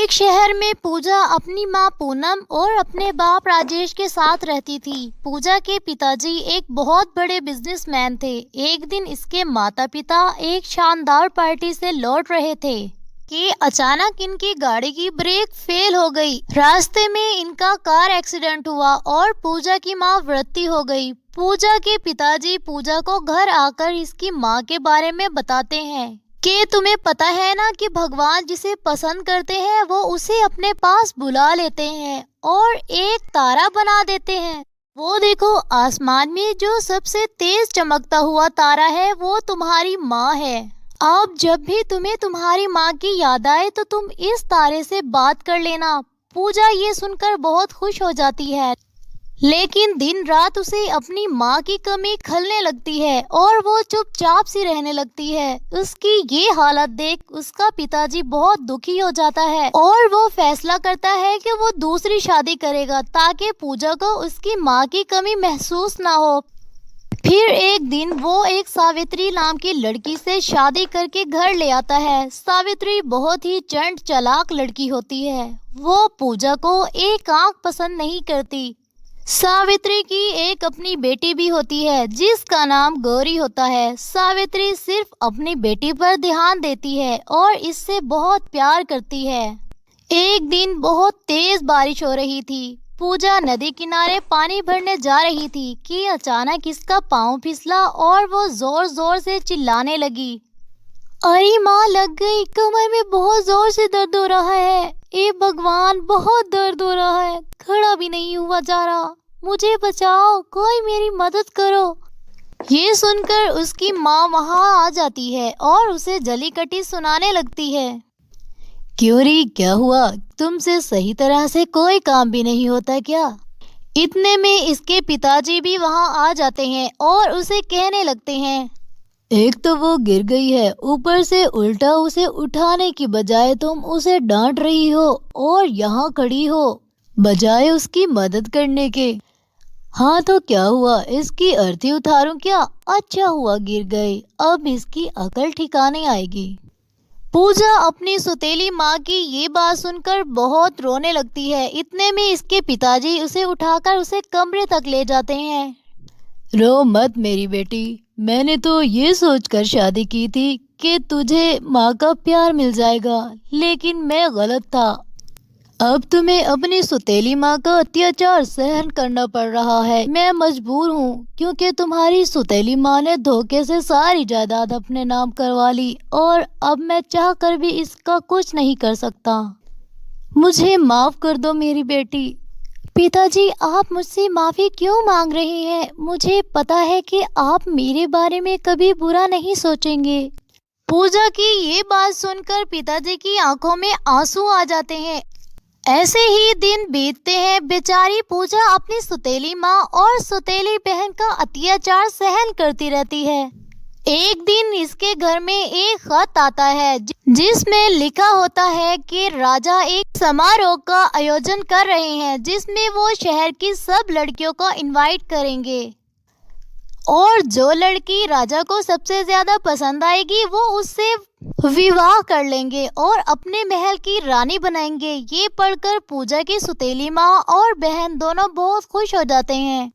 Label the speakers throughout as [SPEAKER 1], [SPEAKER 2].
[SPEAKER 1] एक शहर में पूजा अपनी माँ पूनम और अपने बाप राजेश के साथ रहती थी। पूजा के पिताजी एक बहुत बड़े बिजनेसमैन थे। एक दिन इसके माता पिता एक शानदार पार्टी से लौट रहे थे कि अचानक इनकी गाड़ी की ब्रेक फेल हो गई। रास्ते में इनका कार एक्सीडेंट हुआ और पूजा की माँ मृत्यु हो गई। पूजा के पिताजी पूजा को घर आकर इसकी माँ के बारे में बताते हैं कि तुम्हें पता है ना कि भगवान जिसे पसंद करते हैं वो उसे अपने पास बुला लेते हैं और एक तारा बना देते हैं। वो देखो, आसमान में जो सबसे तेज चमकता हुआ तारा है वो तुम्हारी माँ है। अब जब भी तुम्हें तुम्हारी माँ की याद आए तो तुम इस तारे से बात कर लेना। पूजा ये सुनकर बहुत खुश हो जाती है, लेकिन दिन रात उसे अपनी माँ की कमी खलने लगती है और वो चुपचाप सी रहने लगती है। उसकी ये हालत देख उसका पिताजी बहुत दुखी हो जाता है और वो फैसला करता है कि वो दूसरी शादी करेगा ताकि पूजा को उसकी माँ की कमी महसूस ना हो। फिर एक दिन वो एक सावित्री नाम की लड़की से शादी करके घर ले आता है। सावित्री बहुत ही चंट चालाक लड़की होती है। वो पूजा को एक आंख पसंद नहीं करती। सावित्री की एक अपनी बेटी भी होती है जिसका नाम गौरी होता है। सावित्री सिर्फ अपनी बेटी पर ध्यान देती है और इससे बहुत प्यार करती है। एक दिन बहुत तेज बारिश हो रही थी। पूजा नदी किनारे पानी भरने जा रही थी कि अचानक इसका पाँव फिसला और वो जोर जोर से चिल्लाने लगी। अरे माँ, लग गई, कमर में बहुत जोर से दर्द हो रहा है। ए भगवान, बहुत दर्द हो रहा है, खड़ा भी नहीं हुआ जा रहा, मुझे बचाओ, कोई मेरी मदद करो। ये सुनकर उसकी माँ वहाँ आ जाती है और उसे जली कटी सुनाने लगती है। क्यों री, क्या हुआ? तुमसे सही तरह से कोई काम भी नहीं होता क्या? इतने में इसके पिताजी भी वहाँ आ जाते हैं और उसे कहने लगते हैं, एक तो वो गिर गई है, ऊपर से उल्टा उसे उठाने की बजाय तुम उसे डांट रही हो और यहाँ खड़ी हो बजाय उसकी मदद करने के। हाँ तो क्या हुआ, इसकी अर्थी उतारूं क्या? अच्छा हुआ गिर गई, अब इसकी अकल ठिकाने आएगी। पूजा अपनी सौतेली माँ की ये बात सुनकर बहुत रोने लगती है। इतने में इसके पिताजी उसे उठाकर उसे कमरे तक ले जाते हैं। रो मत मेरी बेटी, मैंने तो ये सोचकर शादी की थी कि तुझे माँ का प्यार मिल जाएगा, लेकिन मैं गलत था। अब तुम्हें अपनी सौतेली माँ का अत्याचार सहन करना पड़ रहा है। मैं मजबूर हूँ क्योंकि तुम्हारी सौतेली माँ ने धोखे से सारी जायदाद अपने नाम करवा ली और अब मैं चाह कर भी इसका कुछ नहीं कर सकता। मुझे माफ कर दो मेरी बेटी। पिताजी, आप मुझसे माफ़ी क्यों मांग रहे हैं? मुझे पता है कि आप मेरे बारे में कभी बुरा नहीं सोचेंगे। पूजा की ये बात सुनकर पिताजी की आंखों में आंसू आ जाते हैं। ऐसे ही दिन बीतते हैं। बेचारी पूजा अपनी सौतेली माँ और सौतेली बहन का अत्याचार सहन करती रहती है। एक दिन इसके घर में एक खत आता है जिसमें लिखा होता है कि राजा एक समारोह का आयोजन कर रहे हैं जिसमें वो शहर की सब लड़कियों को इनवाइट करेंगे और जो लड़की राजा को सबसे ज्यादा पसंद आएगी वो उससे विवाह कर लेंगे और अपने महल की रानी बनाएंगे। ये पढ़कर पूजा की सौतेली माँ और बहन दोनों बहुत खुश हो जाते हैं।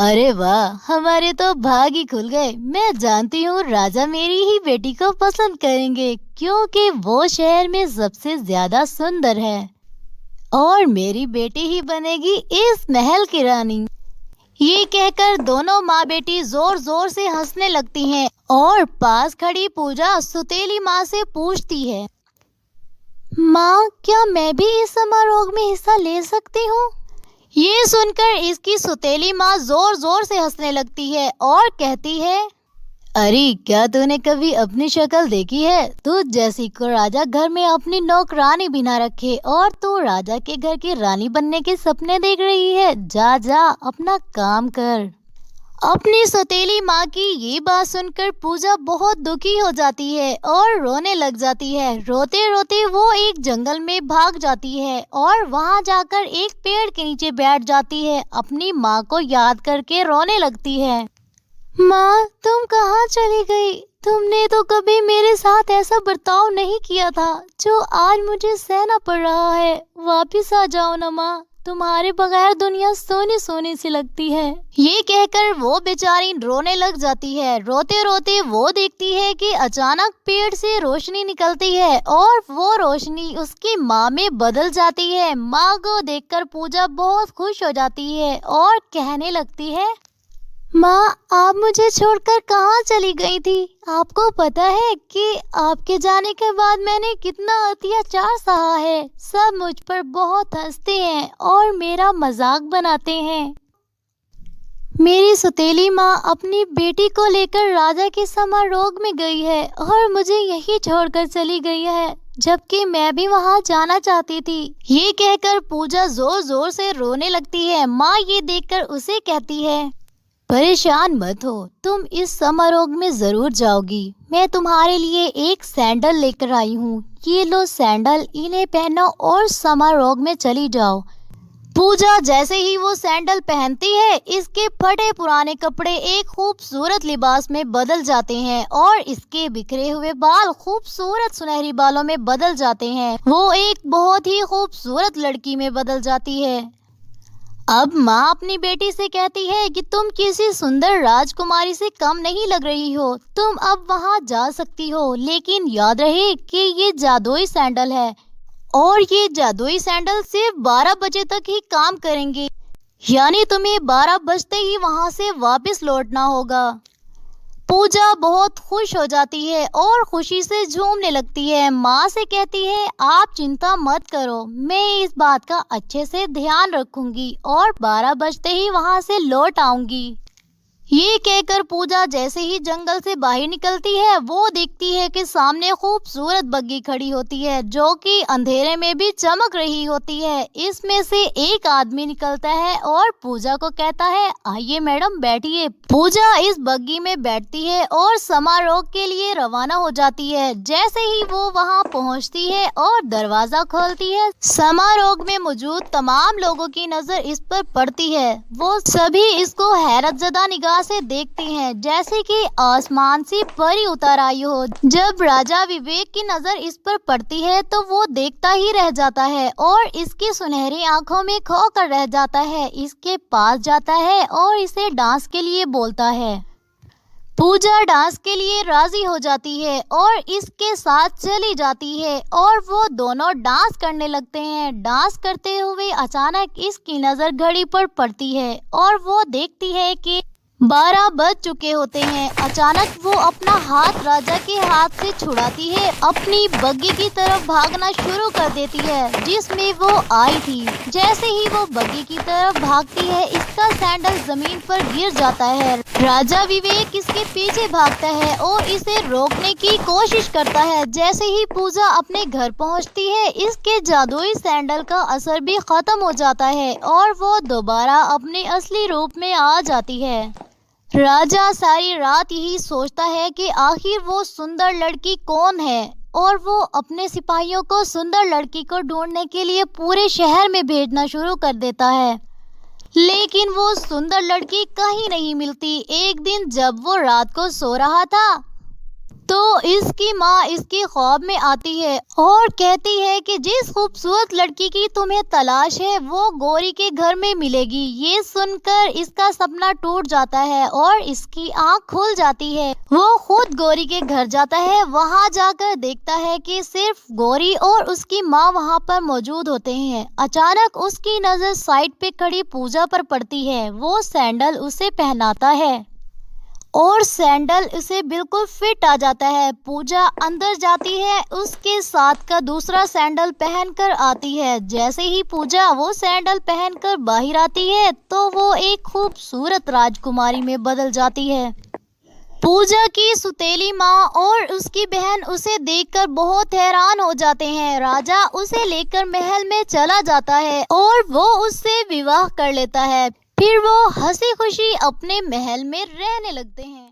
[SPEAKER 1] अरे वाह, हमारे तो भाग ही खुल गए। मैं जानती हूँ राजा मेरी ही बेटी को पसंद करेंगे क्योंकि वो शहर में सबसे ज्यादा सुंदर है और मेरी बेटी ही बनेगी इस महल की रानी। ये कहकर दोनों माँ बेटी जोर जोर से हंसने लगती हैं और पास खड़ी पूजा सौतेली माँ से पूछती है, माँ, क्या मैं भी इस समारोह में हिस्सा ले सकती हूँ? ये सुनकर इसकी सौतेली माँ जोर जोर से हंसने लगती है और कहती है, अरे क्या तूने कभी अपनी शक्ल देखी है? तू जैसी को राजा घर में अपनी नौकरानी बिना रखे और तू राजा के घर की रानी बनने के सपने देख रही है। जा जा अपना काम कर। अपनी सौतेली माँ की ये बात सुनकर पूजा बहुत दुखी हो जाती है और रोने लग जाती है। रोते रोते वो एक जंगल में भाग जाती है और वहाँ जाकर एक पेड़ के नीचे बैठ जाती है। अपनी माँ को याद करके रोने लगती है। माँ, तुम कहाँ चली गई? तुमने तो कभी मेरे साथ ऐसा बर्ताव नहीं किया था जो आज मुझे सहना पड़ रहा है। वापिस आ जाओ ना माँ, तुम्हारे बगैर दुनिया सोने सोने सी लगती है। ये कहकर वो बेचारी रोने लग जाती है। रोते रोते वो देखती है कि अचानक पेड़ से रोशनी निकलती है और वो रोशनी उसकी माँ में बदल जाती है। माँ को देखकर पूजा बहुत खुश हो जाती है और कहने लगती है, माँ आप मुझे छोड़कर कहाँ चली गई थी? आपको पता है कि आपके जाने के बाद मैंने कितना अत्याचार सहा है। सब मुझ पर बहुत हंसते हैं और मेरा मजाक बनाते हैं। मेरी सौतेली माँ अपनी बेटी को लेकर राजा के समारोह में गई है और मुझे यही छोड़कर चली गई है, जबकि मैं भी वहाँ जाना चाहती थी। ये कहकर पूजा जोर जोर से रोने लगती है। माँ ये देखकर उसे कहती है, परेशान मत हो, तुम इस समारोह में जरूर जाओगी। मैं तुम्हारे लिए एक सैंडल लेकर आई हूँ। ये लो सैंडल, इन्हें पहनो और समारोह में चली जाओ। पूजा जैसे ही वो सैंडल पहनती है, इसके फटे पुराने कपड़े एक खूबसूरत लिबास में बदल जाते हैं और इसके बिखरे हुए बाल खूबसूरत सुनहरी बालों में बदल जाते हैं। वो एक बहुत ही खूबसूरत लड़की में बदल जाती है। अब माँ अपनी बेटी से कहती है कि तुम किसी सुंदर राजकुमारी से कम नहीं लग रही हो। तुम अब वहाँ जा सकती हो, लेकिन याद रहे कि ये जादुई सैंडल है और ये जादुई सैंडल सिर्फ 12 बजे तक ही काम करेंगे, यानी तुम्हें 12 बजते ही वहाँ से वापस लौटना होगा। पूजा बहुत खुश हो जाती है और खुशी से झूमने लगती है। माँ से कहती है, आप चिंता मत करो, मैं इस बात का अच्छे से ध्यान रखूंगी और 12 बजते ही वहाँ से लौट आऊंगी। ये कहकर पूजा जैसे ही जंगल से बाहर निकलती है, वो देखती है कि सामने खूबसूरत बग्गी खड़ी होती है जो कि अंधेरे में भी चमक रही होती है। इसमें से एक आदमी निकलता है और पूजा को कहता है, आइए मैडम बैठिए। पूजा इस बग्गी में बैठती है और समारोह के लिए रवाना हो जाती है। जैसे ही वो वहाँ पहुँचती है और दरवाजा खोलती है, समारोह में मौजूद तमाम लोगों की नजर इस पर पड़ती है। वो सभी इसको हैरतजदा निगाह से देखते हैं, जैसे कि आसमान से परी उतर आई हो। जब राजा विवेक की नजर इस पर पड़ती है तो वो देखता ही रह जाता है और इसकी सुनहरी आंखों में खो कर रह जाता है। इसके पास जाता है और इसे डांस के लिए बोलता है। पूजा डांस के लिए राजी हो जाती है और इसके साथ चली जाती है और वो दोनों डांस करने लगते हैं। डांस करते हुए अचानक इसकी नजर घड़ी पर पड़ती है और वो देखती है कि 12 बज चुके होते हैं। अचानक वो अपना हाथ राजा के हाथ से छुड़ाती है, अपनी बग्गी की तरफ भागना शुरू कर देती है जिसमें वो आई थी। जैसे ही वो बग्गी की तरफ भागती है, इसका सैंडल जमीन पर गिर जाता है। राजा विवेक इसके पीछे भागता है और इसे रोकने की कोशिश करता है। जैसे ही पूजा अपने घर पहुंचती है, इसके जादुई सैंडल का असर भी खत्म हो जाता है और वो दोबारा अपने असली रूप में आ जाती है। राजा सारी रात यही सोचता है कि आखिर वो सुंदर लड़की कौन है और वो अपने सिपाहियों को सुंदर लड़की को ढूंढने के लिए पूरे शहर में भेजना शुरू कर देता है, लेकिन वो सुंदर लड़की कहीं नहीं मिलती। एक दिन जब वो रात को सो रहा था तो इसकी माँ इसके ख्वाब में आती है और कहती है कि जिस खूबसूरत लड़की की तुम्हें तलाश है वो गौरी के घर में मिलेगी। ये सुनकर इसका सपना टूट जाता है और इसकी आँख खुल जाती है। वो खुद गौरी के घर जाता है। वहाँ जाकर देखता है कि सिर्फ गौरी और उसकी माँ वहाँ पर मौजूद होते हैं। अचानक उसकी नजर साइड पे खड़ी पूजा पर पड़ती है। वो सैंडल उसे पहनाता है और सैंडल उसे बिल्कुल फिट आ जाता है। पूजा अंदर जाती है, उसके साथ का दूसरा सैंडल पहनकर आती है। जैसे ही पूजा वो सैंडल पहनकर बाहर आती है तो वो एक खूबसूरत राजकुमारी में बदल जाती है। पूजा की सुतेली माँ और उसकी बहन उसे देखकर बहुत हैरान हो जाते हैं। राजा उसे लेकर महल में चला जाता है और वो उससे विवाह कर लेता है। फिर वो हंसी खुशी अपने महल में रहने लगते हैं।